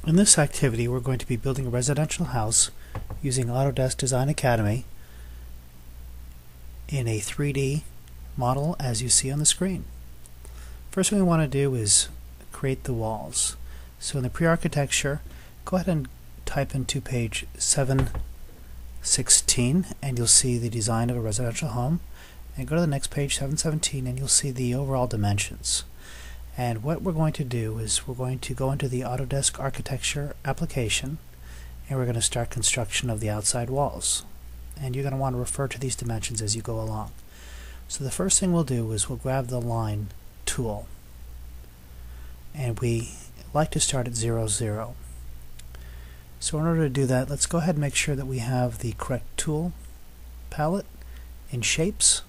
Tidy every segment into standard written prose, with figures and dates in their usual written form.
In this activity, we're going to be building a residential house using Autodesk Design Academy in a 3D model as you see on the screen. First thing we want to do is create the walls. So in the PreArchitecture, go ahead and type into page 716 and you'll see the design of a residential home. And go to the next page, 717, and you'll see the overall dimensions. And what we're going to do is we're going to go into the Autodesk Architecture application and we're going to start construction of the outside walls. And you're going to want to refer to these dimensions as you go along. So the first thing we'll do is we'll grab the line tool. And we like to start at 0, 0. So in order to do that, let's go ahead and make sure that we have the correct tool palette in shapes.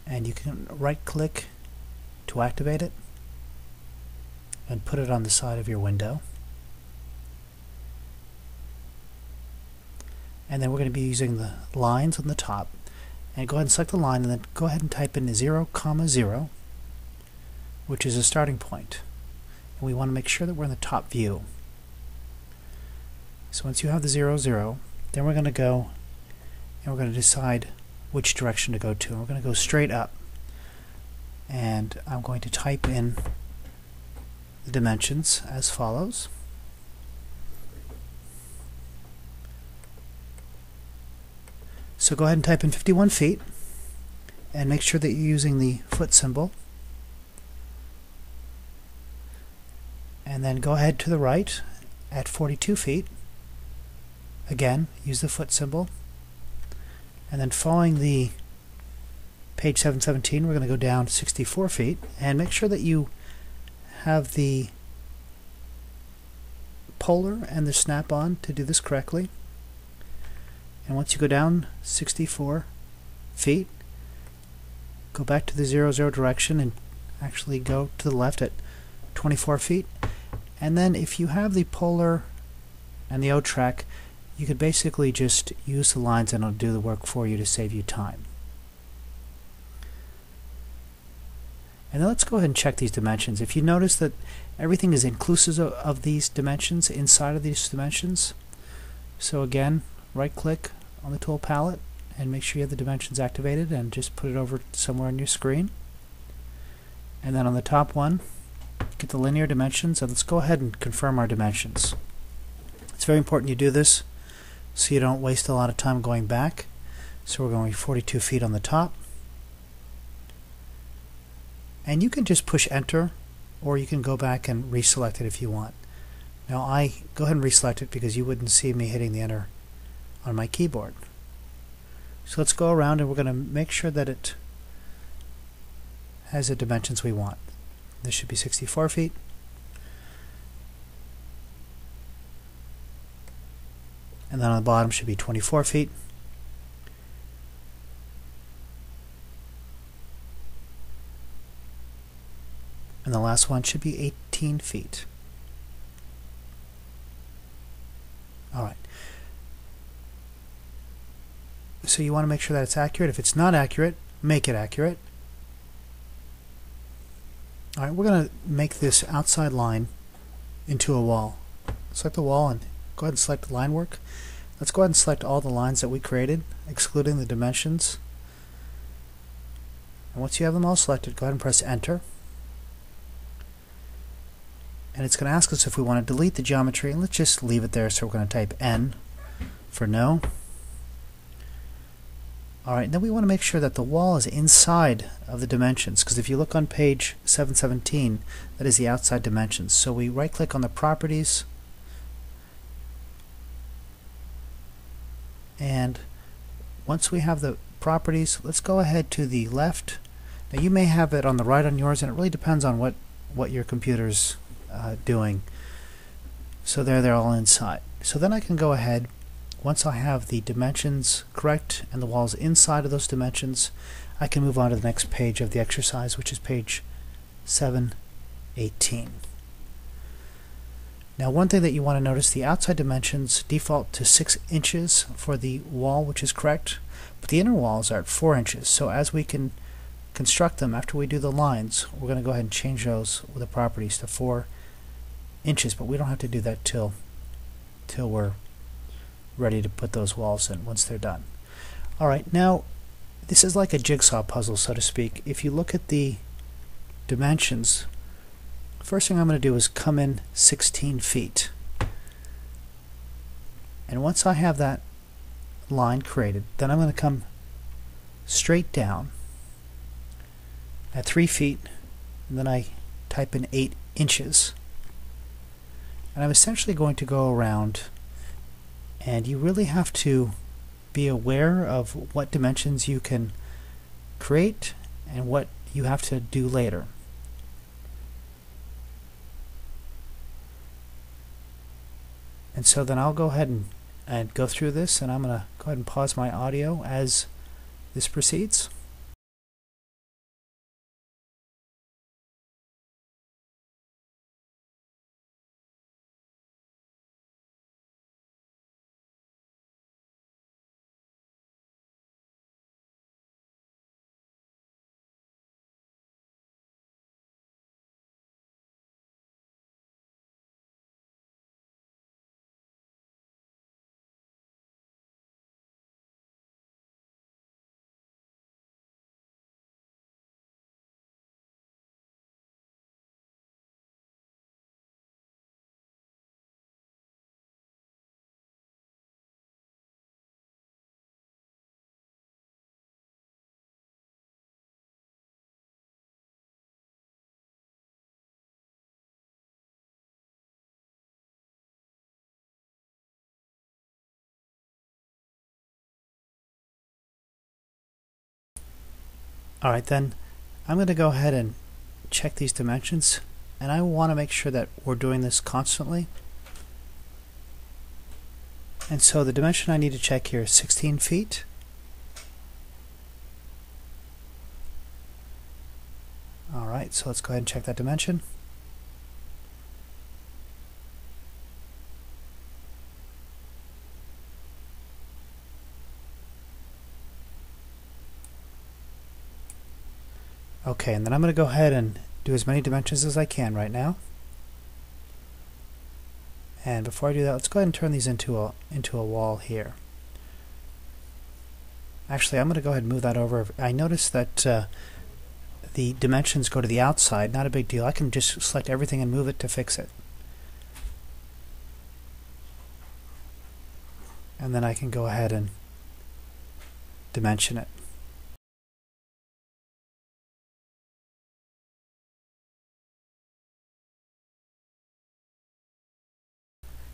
And you can right click to activate it and put it on the side of your window. And then we're going to be using the lines on the top. And go ahead and select the line and then go ahead and type in 0, 0, which is a starting point. And we want to make sure that we're in the top view. So once you have the 0, 0, then we're going to go and we're going to decide which direction to go to. And we're going to go straight up. And I'm going to type in the dimensions as follows. So go ahead and type in 51 feet and make sure that you're using the foot symbol. And then go ahead to the right at 42 feet. Again, use the foot symbol. And then following the page 717, we're going to go down 64 feet and make sure that you have the polar and the snap-on to do this correctly. And once you go down 64 feet, go back to the 0, 0 direction and actually go to the left at 24 feet. And then if you have the polar and the O track, you could basically just use the lines and it'll do the work for you to save you time. And then let's go ahead and check these dimensions. If you notice that everything is inclusive of these dimensions, inside of these dimensions, so again, right click on the tool palette and make sure you have the dimensions activated and just put it over somewhere on your screen. And then on the top one, get the linear dimensions, and let's go ahead and confirm our dimensions. It's very important you do this so you don't waste a lot of time going back. So we're going 42 feet on the top. And you can just push enter, or you can go back and reselect it if you want. Now I go ahead and reselect it because you wouldn't see me hitting the enter on my keyboard. So let's go around and we're going to make sure that it has the dimensions we want. This should be 64 feet. And then on the bottom should be 24 feet. And the last one should be 18 feet. Alright. So you want to make sure that it's accurate. If it's not accurate, make it accurate. Alright, we're going to make this outside line into a wall. Select the wall and go ahead and select Linework. Let's go ahead and select all the lines that we created, excluding the dimensions. And once you have them all selected, go ahead and press enter. And it's going to ask us if we want to delete the geometry, and let's just leave it there. So we're going to type N for no. Alright, then we want to make sure that the wall is inside of the dimensions, because if you look on page 717, that is the outside dimensions. So we right click on the properties, and once we have the properties, let's go ahead to the left. Now you may have it on the right on yours, and it really depends on what your computer's doing. So they're all inside. So then I can go ahead, once I have the dimensions correct and the walls inside of those dimensions, I can move on to the next page of the exercise, which is page 718. Now one thing that you want to notice, the outside dimensions default to 6 inches for the wall, which is correct, but the inner walls are at 4 inches. So as we can construct them after we do the lines, we're going to go ahead and change those with the properties to 4 inches, but we don't have to do that till we're ready to put those walls in once they're done. Alright, now this is like a jigsaw puzzle, so to speak. If you look at the dimensions, first thing I'm going to do is come in 16 feet. And once I have that line created, then I'm going to come straight down at 3 feet, and then I type in 8 inches. And I'm essentially going to go around, and you really have to be aware of what dimensions you can create and what you have to do later. And so then I'll go ahead and go through this, and I'm going to go ahead and pause my audio as this proceeds. Alright, then I'm going to go ahead and check these dimensions, and I want to make sure that we're doing this constantly. And so the dimension I need to check here is 16 feet. Alright, so let's go ahead and check that dimension. Okay, and then I'm going to go ahead and do as many dimensions as I can right now. And before I do that, let's go ahead and turn these into a wall here. Actually, I'm going to go ahead and move that over. I noticed that the dimensions go to the outside. Not a big deal. I can just select everything and move it to fix it. And then I can go ahead and dimension it.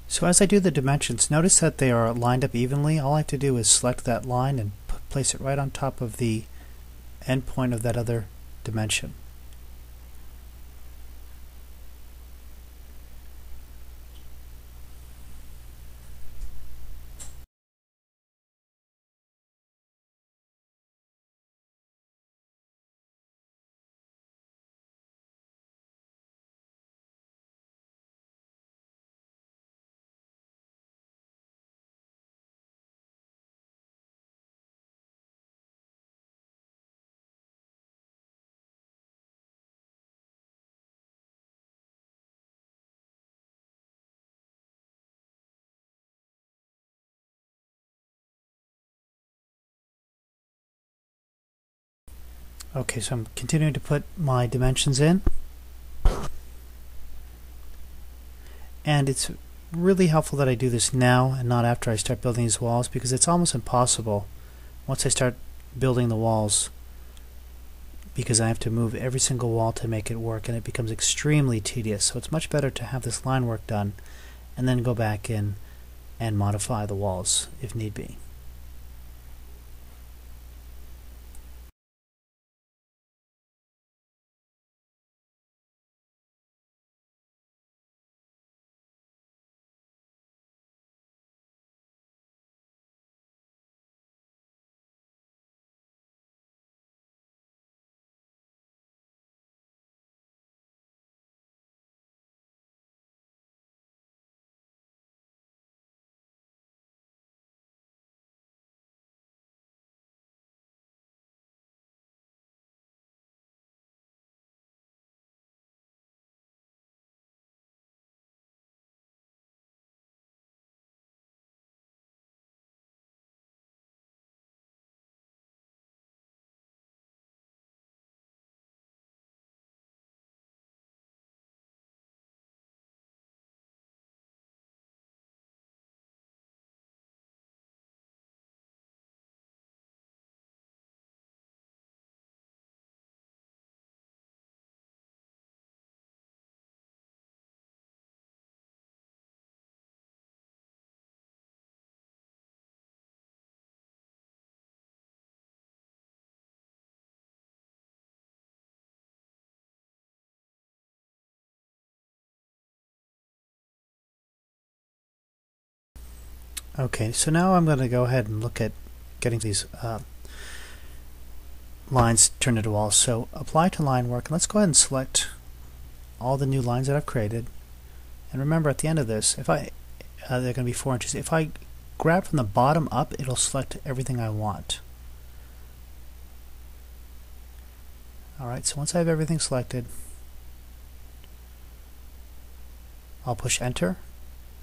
So as I do the dimensions, notice that they are lined up evenly. All I have to do is select that line and place it right on top of the endpoint of that other dimension. Okay, so I'm continuing to put my dimensions in. And it's really helpful that I do this now and not after I start building these walls, because it's almost impossible once I start building the walls, because I have to move every single wall to make it work, and it becomes extremely tedious. So it's much better to have this line work done and then go back in and modify the walls if need be. Okay, so now I'm going to go ahead and look at getting these lines turned into walls. So apply to Linework, and let's go ahead and select all the new lines that I've created. And remember, at the end of this, if they're going to be 4 inches. If I grab from the bottom up, it'll select everything I want. Alright, so once I have everything selected, I'll push enter,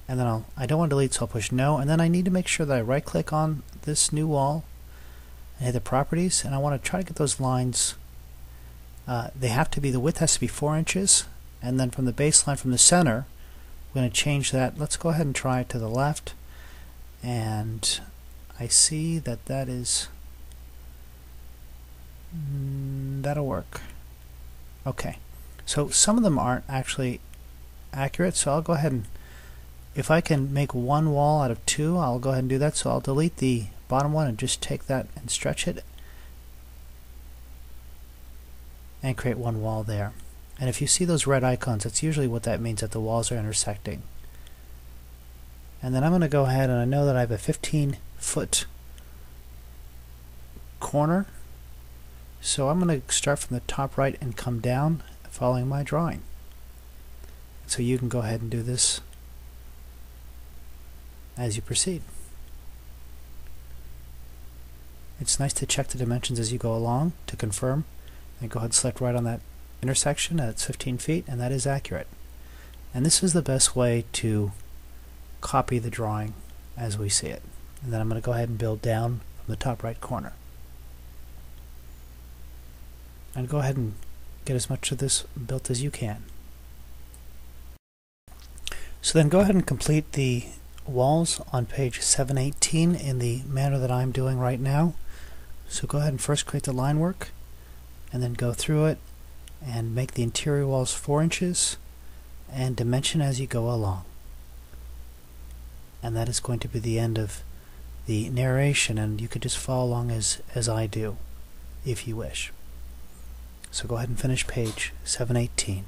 and then I don't want to delete, so I'll push no, and then I need to make sure that I right click on this new wall and hit the properties, and I want to try to get those lines, they have to be, the width has to be 4 inches, and then from the baseline from the center, I'm going to change that. Let's go ahead and try it to the left, and I see that that is, that'll work. Okay, so some of them aren't actually accurate, so I'll go ahead and, if I can make one wall out of 2, I'll go ahead and do that. So I'll delete the bottom one and just take that and stretch it and create one wall there. And if you see those red icons, that's usually what that means, that the walls are intersecting. And then I'm going to go ahead, and I know that I have a 15-foot corner, so I'm going to start from the top right and come down following my drawing. So you can go ahead and do this as you proceed. It's nice to check the dimensions as you go along to confirm, and go ahead and select right on that intersection. That's 15 feet, and that is accurate. And this is the best way to copy the drawing as we see it. And then I'm going to go ahead and build down from the top right corner. And go ahead and get as much of this built as you can. So then go ahead and complete the walls on page 718 in the manner that I'm doing right now. So go ahead and first create the line work, and then go through it and make the interior walls 4 inches and dimension as you go along. And that is going to be the end of the narration, and you could just follow along as I do if you wish. So go ahead and finish page 718.